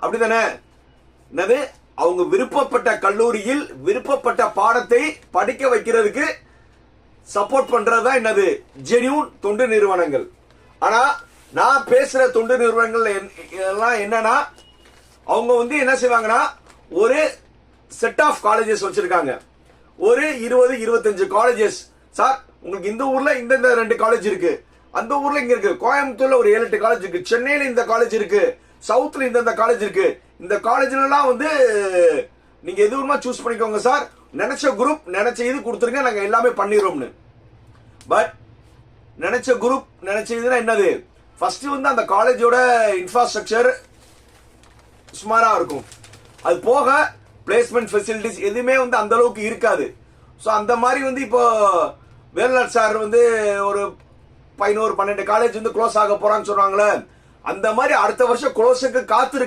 அப்படிதானே? என்னது, அவங்க விருப்பப்பட்ட கல்லூரியில் விருப்பப்பட்ட பாடத்தை படிக்க வைக்கிறதுக்கு சப்போர்ட் பண்றதுதான் என்னது, ஜெனியூன் தொண்டு நிறுவனங்கள். ஆனா நான் பேசுற தொண்டு நிறுவனங்கள் எல்லாம் என்னன்னா, அவங்க என்ன செய்வாங்கன்னா, ஒரு செட் ஆஃப் காலேஜஸ் வச்சிருக்காங்க. ஒரு 20-25 காலேஜஸ். சார், உங்களுக்கு இந்த ஊர்ல இந்த 2 காலேஜ் இருக்கு, அந்த ஊர்ல இங்க இருக்கு, கோயம்புத்தூர்ல ஒரு 7-8 காலேஜ் இருக்கு, சென்னையில இந்த காலேஜ் இருக்கு, சவுத்ல இந்த காலேஜ் இருக்கு, இந்த காலேஜ்ல எல்லாம் நீங்க எது வேணுமா சூஸ் பண்ணிக்கோங்க சார், நினைச்ச குரூப் நினைச்ச இது கொடுத்துருங்க, நாங்க எல்லாமே பண்ணிடுறோம்னு. பட் நினைச்ச குரூப் நினைச்ச இதுனா என்னது, ஃபர்ஸ்ட் அந்த காலேஜோட இன்ஃப்ராஸ்ட்ரக்சர் சுமாரா இருக்கும். அது போக பிளேஸ்மெண்ட் ஃபெசிலிட்டிஸ் எதுவுமே அந்த அளவுக்கு இருக்காது. ஸோ அந்த மாதிரி இப்போ வேலுநாத் சார் ஒரு 11-12 காலேஜ் க்ளோஸ் ஆக போறான்னு சொல்றாங்களே, அந்த மாதிரி அடுத்த வருஷம் க்ளோஸுக்கு காத்திருக்கு.